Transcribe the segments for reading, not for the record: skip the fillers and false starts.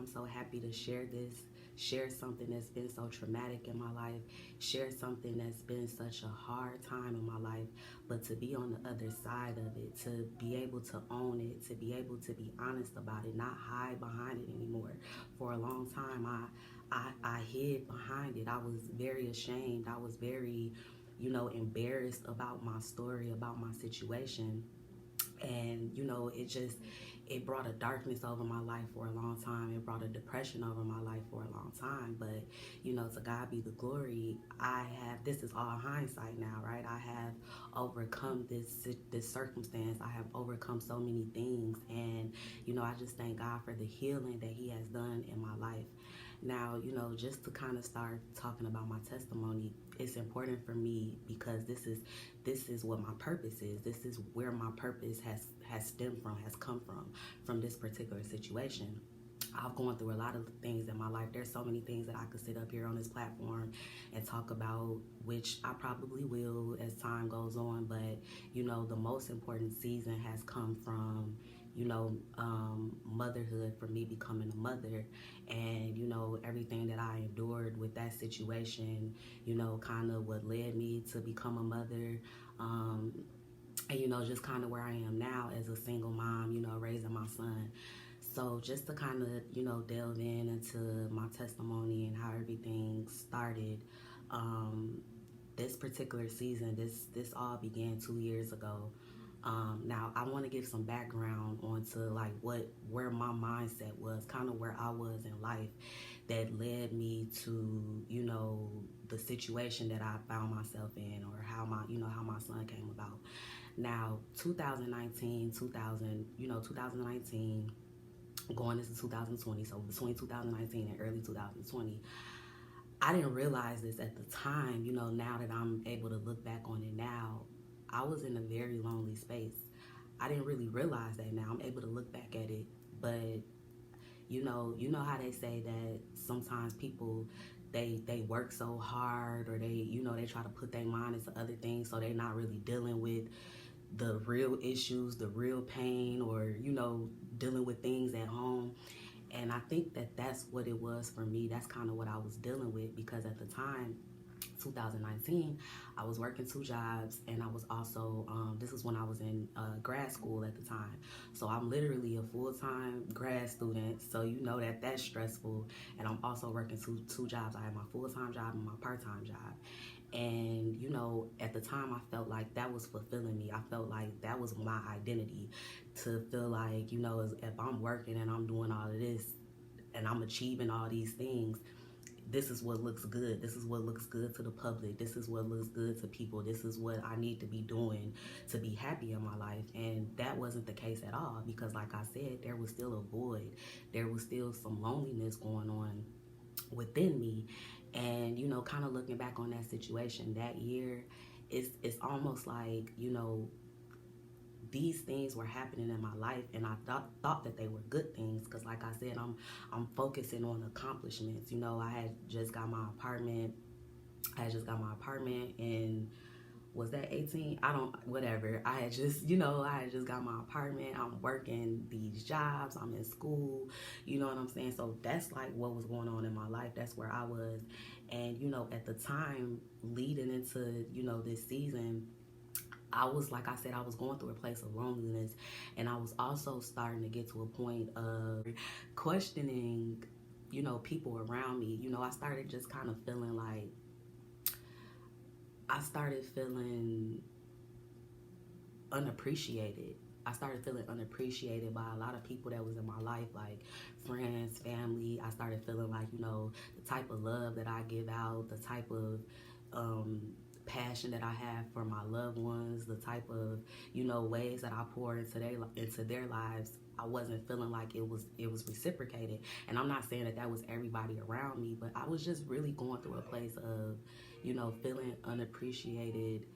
I'm so happy to share something that's been so traumatic in my life, share something that's been such a hard time in my life, but to be on the other side of it, to be able to own it, to be able to be honest about it, not hide behind it anymore. For a long time, I hid behind it. I was very ashamed. I was very, embarrassed about my story, about my situation. And it brought a darkness over my life for a long time. It brought a depression over my life for a long time. But to God be the glory. This is all hindsight now, right? I have overcome this circumstance. I have overcome so many things. And I just thank God for the healing that He has done in my life. Now, just to kind of start talking about my testimony, it's important for me because this is what my purpose is. This is where my purpose has stemmed has come from this particular situation. I've gone through a lot of things in my life. There's so many things that I could sit up here on this platform and talk about, which I probably will as time goes on. But, the most important season has come from, motherhood, for me becoming a mother, and, everything that I endured with that situation, kind of what led me to become a mother. And, just kind of where I am now as a single mom, raising my son. So just to kind of, delve into my testimony and how everything started, this particular season, this all began 2 years ago. Now I want to give some background onto like where my mindset was, kind of where I was in life that led me to, the situation that I found myself in, or how my son came about. Now, 2019, going into 2020, so between 2019 and early 2020, I didn't realize this at the time. Now that I'm able to look back on it now, I was in a very lonely space. I didn't really realize that now. I'm able to look back at it, but you know how they say that sometimes people they work so hard, or they try to put their mind into other things, so they're not really dealing with the real issues, the real pain, or dealing with things at home. And I think that that's what it was for me. That's kind of what I was dealing with, because at the time, 2019, I was working 2 jobs, and I was also this is when I was in grad school at the time. So I'm literally a full-time grad student, so that's stressful. And I'm also working two jobs. I have my full-time job and my part-time job. And at the time, I felt like that was fulfilling me. I felt like that was my identity, to feel like if I'm working and I'm doing all of this and I'm achieving all these things, this is what looks good. This is what looks good to the public. This is what looks good to people. This is what I need to be doing to be happy in my life. And that wasn't the case at all, because like I said, there was still a void. There was still some loneliness going on within me. And kind of looking back on that situation that year, it's almost like these things were happening in my life, and I thought that they were good things, because like I said, I'm focusing on accomplishments. I had just got my apartment. And was that 18? Whatever. I had just got my apartment. I'm working these jobs. I'm in school. You know what I'm saying? So that's like what was going on in my life. That's where I was. And, at the time leading into, this season, I was, like I said, I was going through a place of loneliness. And I was also starting to get to a point of questioning, people around me. I started just kind of feeling like, I started feeling unappreciated. I started feeling unappreciated by a lot of people that was in my life, like friends, family. I started feeling like, the type of love that I give out, the type of passion that I have for my loved ones, the type of, ways that I pour into their lives, I wasn't feeling like it was reciprocated. And I'm not saying that was everybody around me, but I was just really going through a place of, feeling unappreciated,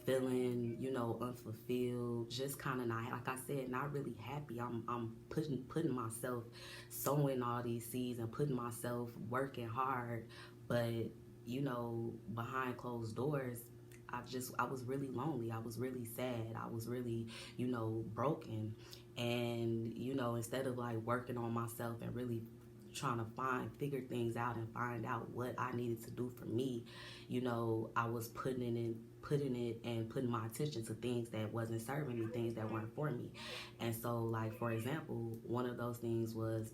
feeling, unfulfilled, just kind of not, like I said, not really happy. I'm putting myself, sowing all these seeds and putting myself working hard, but behind closed doors, I was really lonely. I was really sad. I was really, broken. And, instead of like working on myself and really trying to figure things out and find out what I needed to do for me, you know, I was putting it and putting my attention to things that wasn't serving me, things that weren't for me. And so, like, for example, one of those things was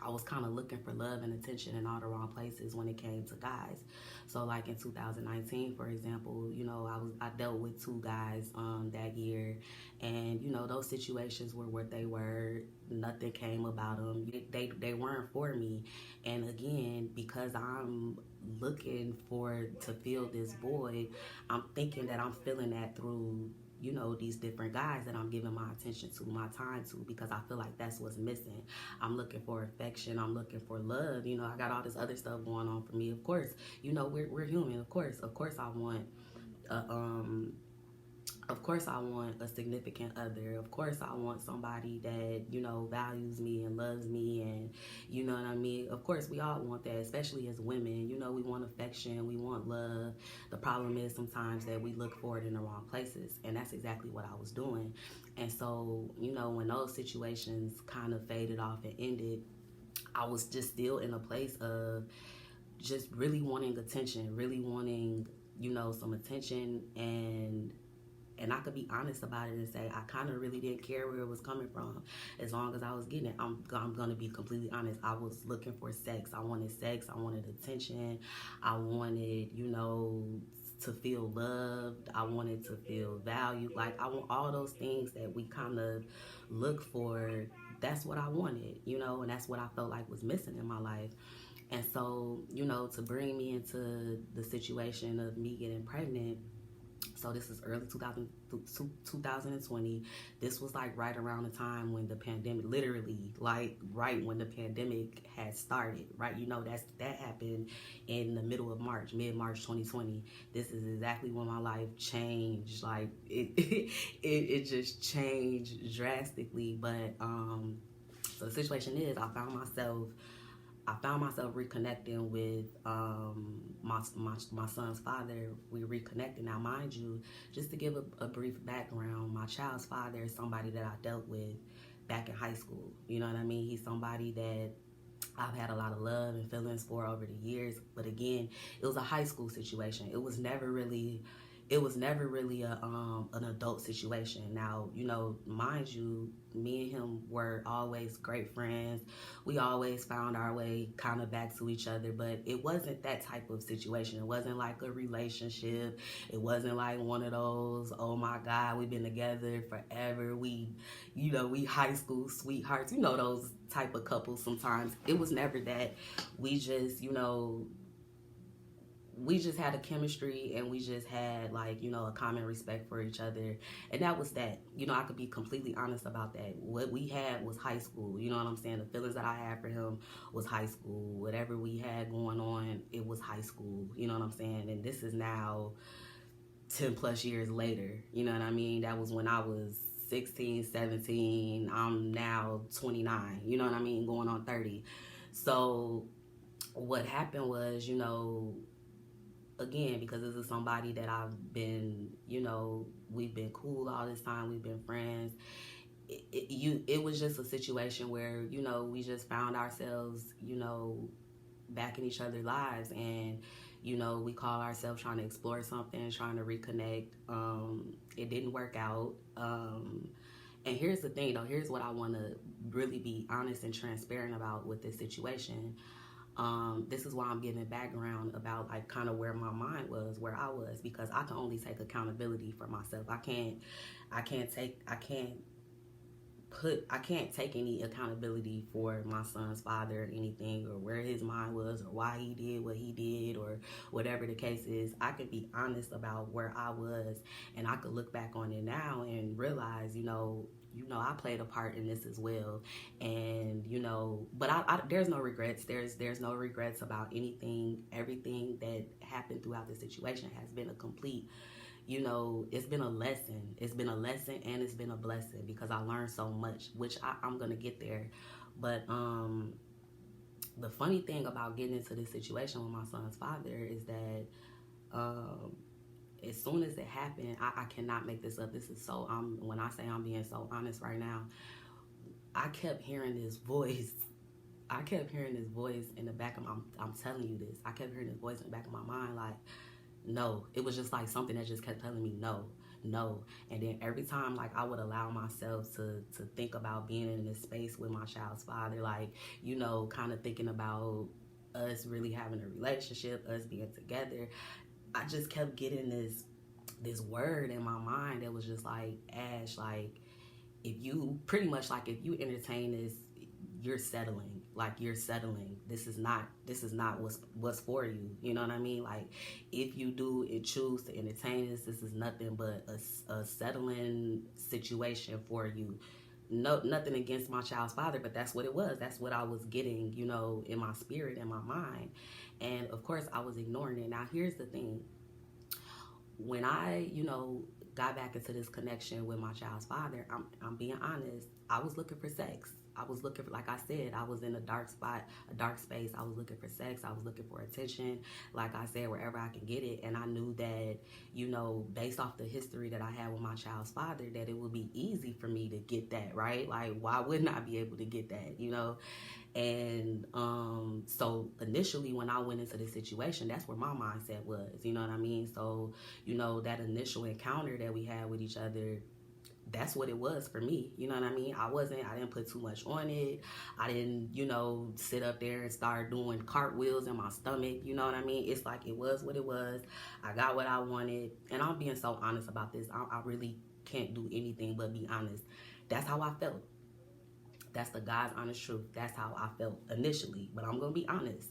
I was kind of looking for love and attention in all the wrong places when it came to guys. So like in 2019, for example, you know, I dealt with 2 guys that year, and you know, those situations were what they were. Nothing came about them. They weren't for me. And again, because I'm looking to fill this void, I'm thinking that I'm filling that through, you know, these different guys that I'm giving my attention to, my time to, because I feel like that's what's missing. I'm looking for affection. I'm looking for love. You know, I got all this other stuff going on for me. Of course, you know, we're human. Of course, I want of course I want a significant other. Of course I want somebody that, you know, values me and loves me, and you know what I mean? Of course we all want that, especially as women. You know, we want affection, we want love. The problem is sometimes that we look for it in the wrong places, and that's exactly what I was doing. And so, you know, when those situations kind of faded off and ended, I was just still in a place of just really wanting attention, really wanting, you know, some attention, and I could be honest about it and say I kind of really didn't care where it was coming from, as long as I was getting it. I'm gonna be completely honest. I was looking for sex. I wanted attention. I wanted, you know, to feel loved. I wanted to feel valued. Like, I want all those things that we kind of look for. That's what I wanted, you know, and that's what I felt like was missing in my life. And so, you know, to bring me into the situation of me getting pregnant, so this is early 2020. This was like right around the time when the pandemic, literally like right when the pandemic had started, right? You know, that happened in the middle of March, mid-March 2020. This is exactly when my life changed. Like it just changed drastically. But so the situation is, I found myself reconnecting with my son's father. We reconnected. Now, mind you, just to give a brief background, my child's father is somebody that I dealt with back in high school. You know what I mean? He's somebody that I've had a lot of love and feelings for over the years. But again, it was a high school situation. It was never really an adult situation. Now, you know, mind you, me and him were always great friends. We always found our way kind of back to each other, but it wasn't that type of situation. It wasn't like a relationship. It wasn't like one of those, oh my God, we've been together forever. We high school sweethearts, you know, those type of couples sometimes. It was never that. We just, you know, we just had a chemistry, and we just had, like, you know, a common respect for each other. And that was that. You know, I could be completely honest about that. What we had was high school. You know what I'm saying? The feelings that I had for him was high school. Whatever we had going on, it was high school. You know what I'm saying? And this is now 10 plus years later. You know what I mean? That was when I was 16, 17. I'm now 29. You know what I mean? Going on 30. So what happened was, you know, again, because this is somebody that I've been, you know, we've been cool all this time, we've been friends. It was just a situation where, you know, we just found ourselves, you know, back in each other's lives, and, you know, we call ourselves trying to explore something, trying to reconnect. It didn't work out. And here's the thing, though. Here's what I want to really be honest and transparent about with this situation. This is why I'm giving background about, like, kind of where my mind was, where I was, because I can only take accountability for myself. I can't take any accountability for my son's father or anything, or where his mind was, or why he did what he did, or whatever the case is. I could be honest about where I was, and I could look back on it now and realize, you know, I played a part in this as well. And, you know, but I there's no regrets. There's no regrets about anything. Everything that happened throughout the situation has been a complete, you know, it's been a lesson. It's been a lesson, and it's been a blessing, because I learned so much, which I'm going to get there. But the funny thing about getting into this situation with my son's father is that as soon as it happened, I cannot make this up. This is so, when I say I'm being so honest right now, I kept hearing this voice. I kept hearing this voice in the back of my, I'm telling you this, I kept hearing this voice in the back of my mind, like, no. It was just like something that just kept telling me no, no. And then every time, like, I would allow myself to think about being in this space with my child's father, like, you know, kind of thinking about us really having a relationship, us being together, I just kept getting this word in my mind that was just like, Ash, like, if you pretty much, like, if you entertain this, you're settling. Like, you're settling. This is not what's for you. You know what I mean? Like, if you do and choose to entertain this is nothing but a settling situation for you. No, nothing against my child's father, but that's what it was. That's what I was getting, you know, in my spirit, in my mind. And of course I was ignoring it. Now here's the thing. When I, you know, got back into this connection with my child's father, I'm being honest, I was looking for sex. I was looking for, like I said, I was in a dark spot, a dark space. I was looking for sex. I was looking for attention, like I said, wherever I can get it. And I knew that, you know, based off the history that I had with my child's father, that it would be easy for me to get that, right? Like, why wouldn't I be able to get that, you know? And so initially when I went into this situation, that's where my mindset was, you know what I mean? So, you know, that initial encounter that we had with each other, that's what it was for me, you know what I mean? I didn't put too much on it. I didn't, you know, sit up there and start doing cartwheels in my stomach, you know what I mean? It's like, it was what it was. I got what I wanted. And I'm being so honest about this. I really can't do anything but be honest. That's how I felt. That's the God's honest truth. That's how I felt initially, but I'm gonna be honest.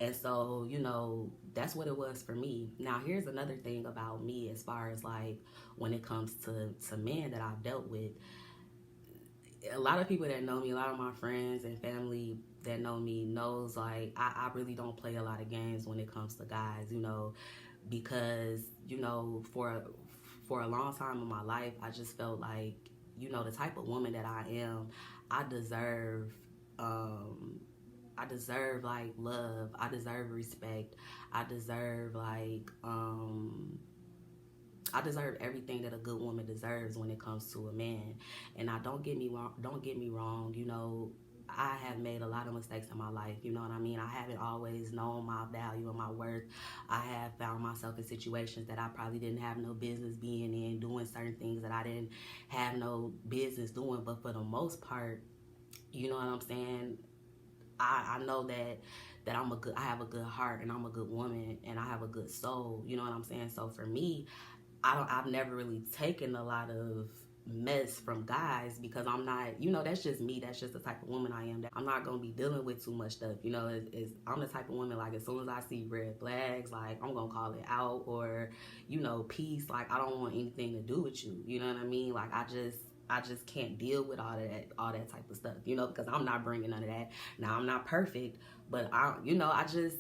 And so, you know, that's what it was for me. Now, here's another thing about me, as far as like when it comes to men that I've dealt with. A lot of people that know me, a lot of my friends and family that know me knows, like, I really don't play a lot of games when it comes to guys, you know, because, you know, for a long time in my life, I just felt like, you know, the type of woman that I am, I deserve like love. I deserve respect. I deserve like I deserve everything that a good woman deserves when it comes to a man. And now don't get me wrong, you know, I have made a lot of mistakes in my life, you know what I mean? I haven't always known my value and my worth. I have found myself in situations that I probably didn't have no business being in, doing certain things that I didn't have no business doing. But for the most part, you know what I'm saying? I know that I have a good heart, and I'm a good woman, and I have a good soul. You know what I'm saying? So for me, I've never really taken a lot of mess from guys, because I'm not, you know, that's just me. That's just the type of woman I am. That I'm not gonna be dealing with too much stuff. You know, I'm the type of woman, like, as soon as I see red flags, like, I'm gonna call it out, or, you know, peace. Like, I don't want anything to do with you. You know what I mean? Like, I just can't deal with all that type of stuff, you know, because I'm not bringing none of that. Now, I'm not perfect, but you know, I just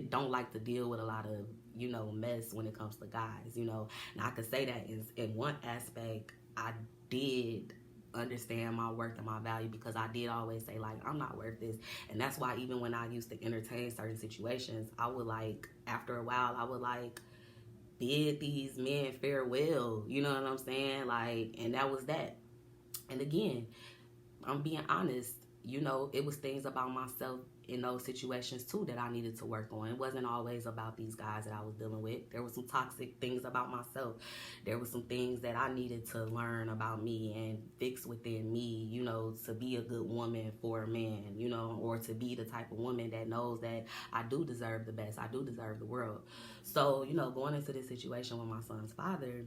don't like to deal with a lot of, you know, mess when it comes to guys, you know. And I could say that in one aspect, I did understand my worth and my value, because I did always say, like, I'm not worth this. And that's why even when I used to entertain certain situations, I would, like, after a while, I would, like, bid these men farewell, you know what I'm saying? Like, and that was that. And again, I'm being honest, you know, it was things about myself in those situations too that I needed to work on. It wasn't always about these guys that I was dealing with. There were some toxic things about myself. There were some things that I needed to learn about me and fix within me, you know, to be a good woman for a man, you know, or to be the type of woman that knows that I do deserve the best. I do deserve the world. So, you know, going into this situation with my son's father,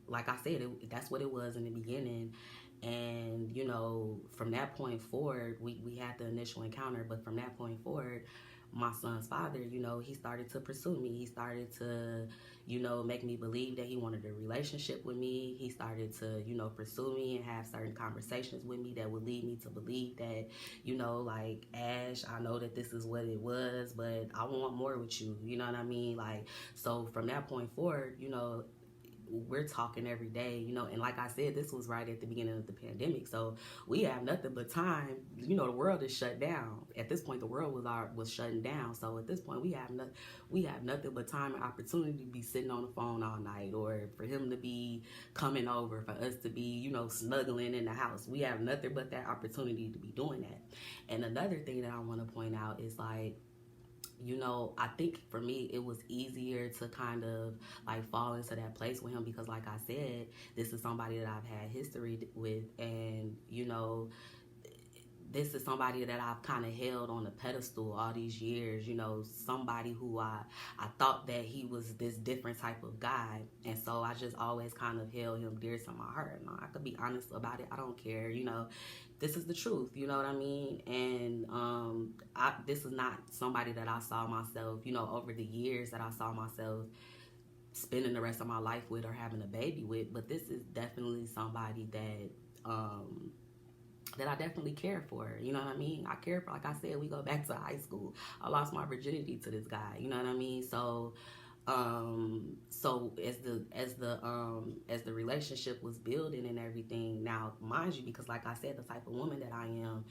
like I said, that's what it was in the beginning. And, you know, from that point forward, we had the initial encounter, but from that point forward, my son's father, you know, he started to pursue me. He started to, you know, make me believe that he wanted a relationship with me. He started to, you know, pursue me and have certain conversations with me that would lead me to believe that, you know, like, Ash, I know that this is what it was, but I want more with you. You know what I mean? Like, so from that point forward, you know, we're talking every day, you know, and like I said, this was right at the beginning of the pandemic, so we have nothing but time. You know, the world is shut down. At this point, the world was shutting down. So at this point, we have nothing but time and opportunity to be sitting on the phone all night, or for him to be coming over, for us to be, you know, snuggling in the house. We have nothing but that opportunity to be doing that. And another thing that I want to point out is like, you know, I think for me it was easier to kind of like fall into that place with him because, like I said, this is somebody that I've had history with, and you know, this is somebody that I've kind of held on a pedestal all these years, you know, somebody who I thought that he was this different type of guy. And so I just always kind of held him dear to my heart. And I could be honest about it. I don't care, you know, this is the truth, you know what I mean? And this is not somebody that I saw myself, you know, over the years that I saw myself spending the rest of my life with or having a baby with. But this is definitely somebody that I definitely care for, you know what I mean? I care for, like I said, we go back to high school. I lost my virginity to this guy, you know what I mean? So, so as the relationship was building and everything, now mind you, because like I said, the type of woman that I am,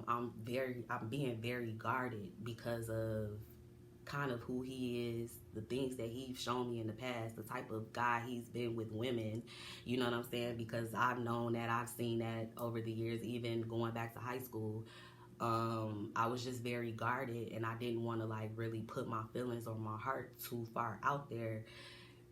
I'm being very guarded because of kind of who he is, the things that he's shown me in the past, the type of guy he's been with women, you know what I'm saying? Because I've known that, I've seen that over the years, even going back to high school. I was just very guarded, and I didn't want to like really put my feelings or my heart too far out there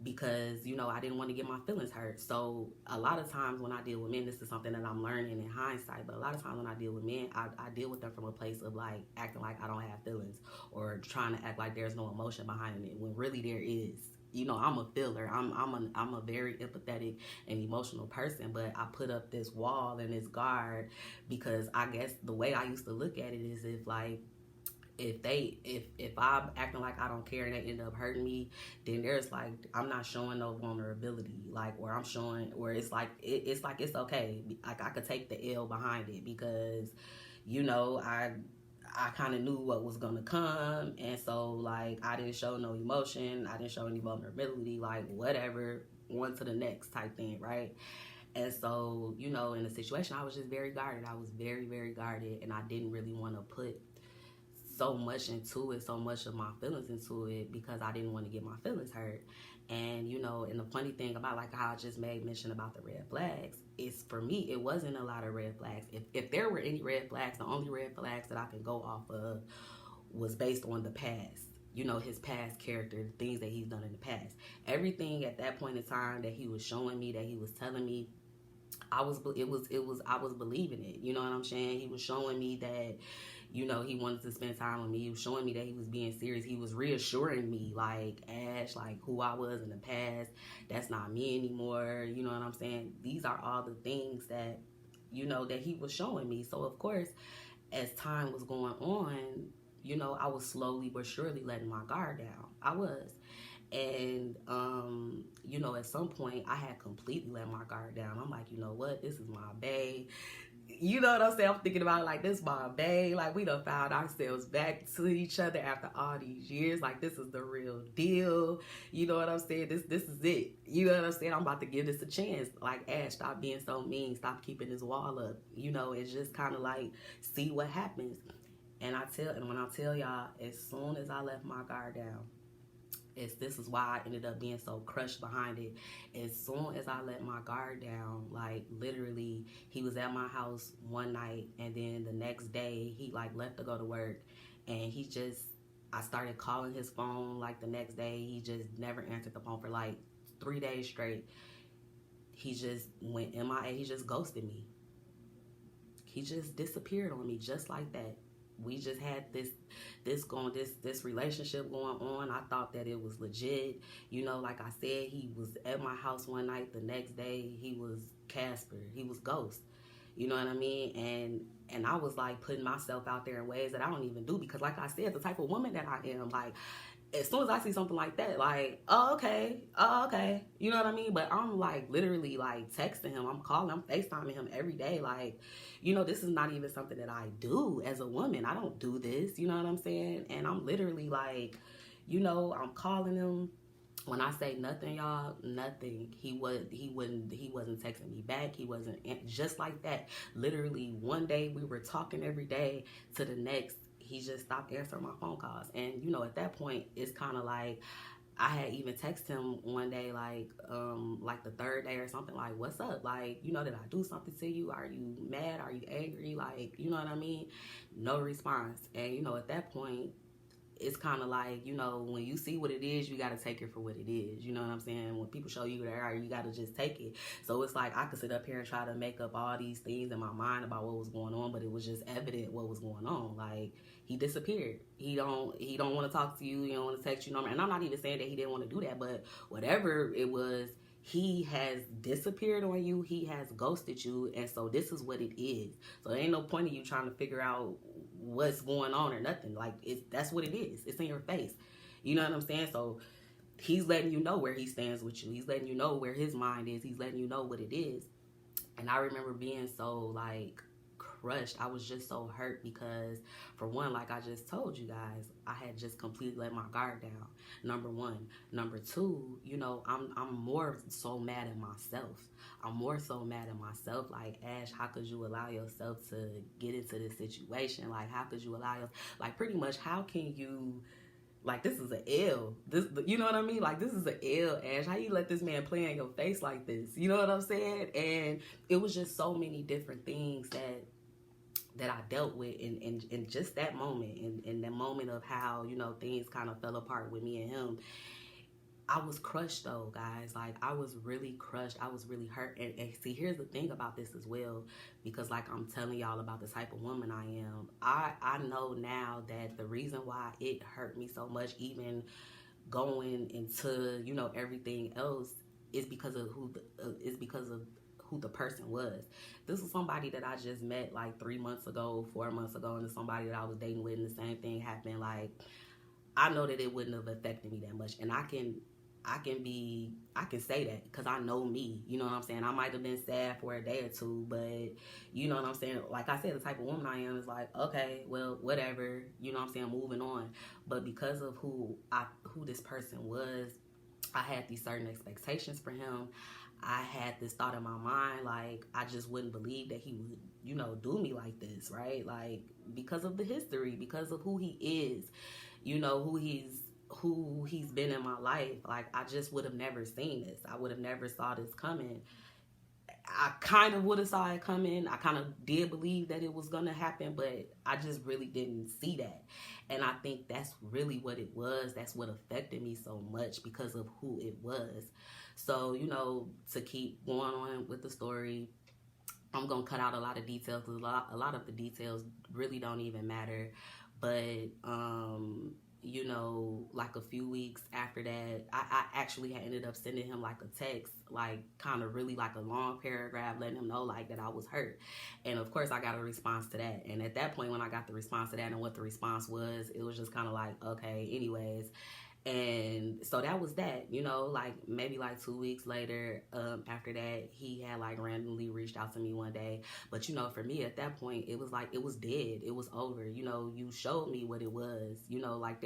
because, you know, I didn't want to get my feelings hurt. So a lot of times when I deal with men, this is something that I'm learning in hindsight, but a lot of times when I deal with men, I deal with them from a place of like acting like I don't have feelings or trying to act like there's no emotion behind it when really there is. You know, I'm a feeler. I'm a very empathetic and emotional person, but I put up this wall and this guard because I guess the way I used to look at it is if like, if I'm acting like I don't care and they end up hurting me, then there's like, I'm not showing no vulnerability, like, or I'm showing where it's like it's okay, like I could take the L behind it because, you know, I kind of knew what was gonna come, and so like I didn't show no emotion, I didn't show any vulnerability, like whatever, one to the next type thing, right? And so, you know, in the situation, I was just very guarded. I was very, very guarded, and I didn't really want to put so much into it, so much of my feelings into it because I didn't want to get my feelings hurt. And, you know, and the funny thing about like how I just made mention about the red flags is for me, it wasn't a lot of red flags. If there were any red flags, the only red flags that I can go off of was based on the past. You know, his past character, the things that he's done in the past. Everything at that point in time that he was showing me, that he was telling me, I was believing it. You know what I'm saying? He was showing me that, you know, he wanted to spend time with me. He was showing me that he was being serious. He was reassuring me, like, Ash, like, who I was in the past, that's not me anymore. You know what I'm saying? These are all the things that, you know, that he was showing me. So, of course, as time was going on, you know, I was slowly but surely letting my guard down. I was. And, you know, at some point, I had completely let my guard down. I'm like, you know what? This is my bae. You know what I'm saying? I'm thinking about it like, this my bae. Like, we done found ourselves back to each other after all these years. Like, this is the real deal. You know what I'm saying? This is it. You know what I'm saying? I'm about to give this a chance. Like, Ash, stop being so mean. Stop keeping this wall up. You know, it's just kind of like, see what happens. And when I tell y'all, as soon as I left my guard down, this is why I ended up being so crushed behind it. As soon as I let my guard down, like literally, he was at my house one night, and then the next day he like left to go to work, and I started calling his phone like the next day. He just never answered the phone for like 3 days straight. He just went MIA. He just ghosted me. He just disappeared on me just like that. We just had this relationship going on. I thought that it was legit. You know, like I said, he was at my house one night. The next day, he was Casper. He was Ghost. You know what I mean? And I was like putting myself out there in ways that I don't even do because, like I said, the type of woman that I am, like, as soon as I see something like that, like, oh, okay. You know what I mean? But I'm like literally like texting him. I'm calling, I'm FaceTiming him every day. Like, you know, this is not even something that I do as a woman. I don't do this. You know what I'm saying? And I'm literally like, you know, I'm calling him. When I say nothing, y'all, nothing. He wasn't texting me back. He wasn't, just like that. Literally, one day we were talking every day, to the next, he just stopped answering my phone calls. And at that point, it's kind of like, I had even texted him one day, like the third day or something, like, what's up? Like, did I do something to you? Are you mad? Are you angry? Like, you know what I mean? No response. And, at that point, it's kind of like, when you see what it is, you got to take it for what it is. You know what I'm saying? When people show you what they are, you got to just take it. So it's like, I could sit up here and try to make up all these things in my mind about what was going on, but it was just evident what was going on. Like, he disappeared. He don't want to talk to you. He don't want to text you. And I'm not even saying that he didn't want to do that, but whatever it was, he has disappeared on you. He has ghosted you. And so this is what it is. So there ain't no point in you trying to figure out what's going on or nothing. Like, that's what it is. It's in your face. You know what I'm saying? So he's letting you know where he stands with you. He's letting you know where his mind is. He's letting you know what it is. And I remember being so, like, crushed. I was just so hurt because, for one, like I just told you guys, I had just completely let my guard down. Number one. Number two, I'm more so mad at myself. I'm more so mad at myself. Like, Ash, how could you allow yourself to get into this situation? Like, how could you allow like, pretty much, how can you, like, this is an L. You know what I mean? Like, this is an L, Ash. How you let this man play in your face like this? You know what I'm saying? And it was just so many different things that I dealt with in just that moment, in that moment of how, things kind of fell apart with me and him. I was crushed, though, guys. Like, I was really crushed. I was really hurt. And see, here's the thing about this as well, because, like, I'm telling y'all about the type of woman I am. I know now that the reason why it hurt me so much, even going into, everything else, is because of who the person was. This was somebody that I just met like 3 months ago, 4 months ago, and it's somebody that I was dating with, and the same thing happened. Like, I know that it wouldn't have affected me that much, and I can say that because I know me. You know what I'm saying? I might have been sad for a day or two, but you know what I'm saying? Like I said, the type of woman I am is like, okay, well, whatever. You know what I'm saying? Moving on. But because of who this person was, I had these certain expectations for him. I had this thought in my mind, like, I just wouldn't believe that he would, do me like this, right? Like, because of the history, because of who he is, who he's been in my life. Like, I just would have never seen this. I would have never saw this coming. I kind of would have saw it coming. I kind of did believe that it was going to happen, but I just really didn't see that. And I think that's really what it was. That's what affected me so much, because of who it was. So, to keep going on with the story, I'm going to cut out a lot of details, because a lot of the details really don't even matter. But, like a few weeks after that, I actually had ended up sending him like a text, like kind of really like a long paragraph, letting him know like that I was hurt. And of course I got a response to that. And at that point, when I got the response to that and what the response was, it was just kind of like, okay, anyways. And so that was that, like maybe like 2 weeks later, after that, he had like randomly reached out to me one day. But, for me at that point, it was like, it was dead. It was over. You showed me what it was, like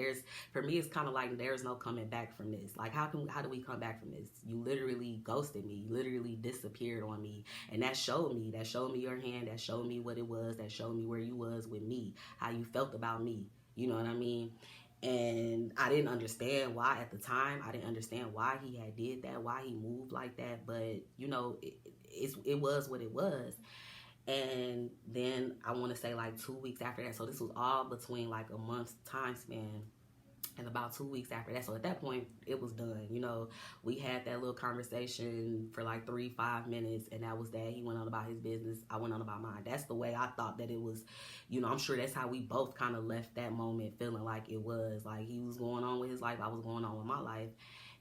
for me, it's kind of like there's no coming back from this. Like, how do we come back from this? You literally ghosted me, literally disappeared on me. And that showed me your hand, that showed me what it was, that showed me where you was with me, how you felt about me. You know what I mean? And I didn't understand why at the time. I didn't understand why he had did that, why he moved like that. But, it was what it was. And then I want to say like 2 weeks after that. So this was all between like a month's time span. And about 2 weeks after that, so at that point, it was done. We had that little conversation for like 3-5 minutes, and that was that. He went on about his business. I went on about mine. That's the way I thought that it was. I'm sure that's how we both kind of left that moment feeling like it was. Like, he was going on with his life. I was going on with my life.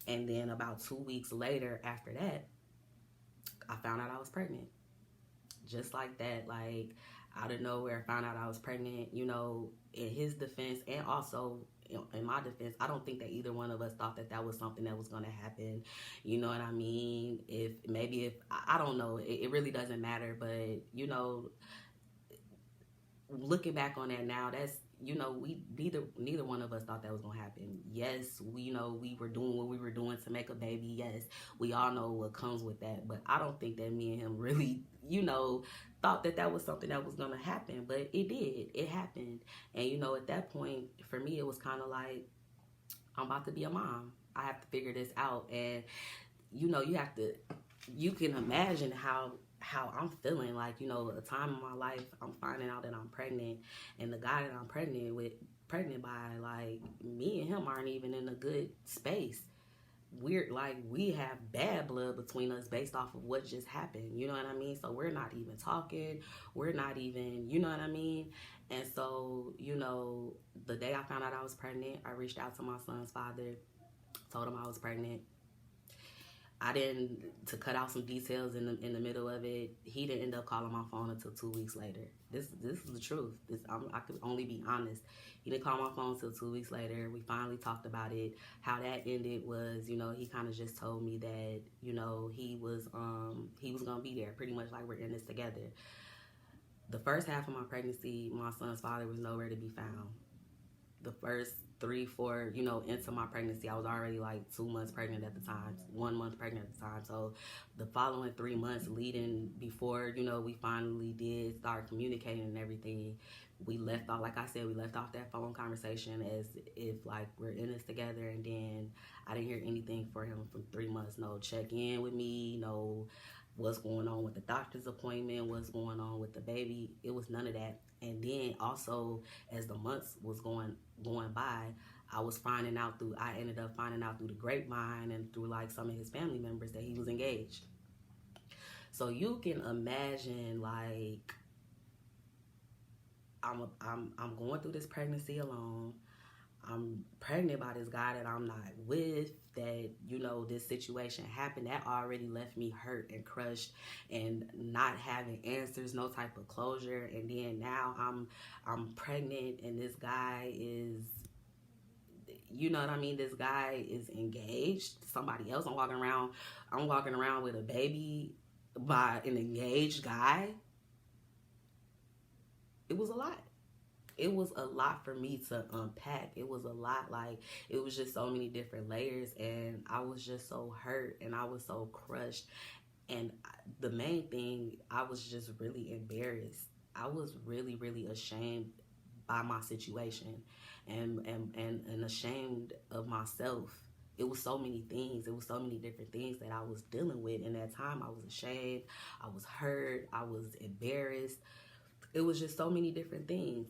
And then about 2 weeks later after that, I found out I was pregnant. Just like that, like, out of nowhere, I found out I was pregnant, in his defense, and also in my defense. I don't think that either one of us thought that was something that was going to happen. You know what I mean? If I don't know, it really doesn't matter. But, looking back on that now, that's, you know, we neither one of us thought that was gonna happen. Yes, we, you know, we were doing what we were doing to make a baby. Yes, we all know what comes with that, but I don't think that me and him really, you know, thought that that was something that was gonna happen, but it did. It happened. And you know, at that point for me, it was kind of like, I'm about to be a mom. I have to figure this out. And you know, you can imagine how I'm feeling. Like, you know, a time in my life, I'm finding out that I'm pregnant, and the guy that I'm pregnant by, like, me and him aren't even in a good space. We're like, we have bad blood between us based off of what just happened. You know what I mean? So we're not even talking. We're not even, you know what I mean? And so, you know, the day I found out I was pregnant, I reached out to my son's father, told him I was pregnant. I didn't, to cut out some details in the middle of it. He didn't end up calling my phone until 2 weeks later. This is the truth. I could only be honest. He didn't call my phone until 2 weeks later. We finally talked about it. How that ended was, you know, he kind of just told me that, you know, he was gonna be there, pretty much like we're in this together. The first half of my pregnancy, my son's father was nowhere to be found. The first 3, 4, you know, into my pregnancy, I was already like 2 months pregnant at the time, 1 month pregnant at the time. So the following 3 months leading before, you know, we finally did start communicating and everything, we left off, like I said, we left off that phone conversation as if like we're in this together. And then I didn't hear anything for him for 3 months. No check in with me, no what's going on with the doctor's appointment, what's going on with the baby. It was none of that. And then also, as the months was going by, I ended up finding out through the grapevine and through like some of his family members that he was engaged. So you can imagine, like, I'm going through this pregnancy alone. I'm pregnant by this guy that I'm not with, that, you know, this situation happened. That already left me hurt and crushed and not having answers, no type of closure. And then now I'm pregnant, and this guy is, you know what I mean, this guy is engaged to somebody else. I'm walking around with a baby by an engaged guy. It was a lot. It was a lot for me to unpack. It was a lot. Like, it was just so many different layers, and I was just so hurt, and I was so crushed. And the main thing, I was just really embarrassed. I was really, really ashamed by my situation, and ashamed of myself. It was so many things. It was so many different things that I was dealing with in that time. I was ashamed. I was hurt. I was embarrassed. It was just so many different things.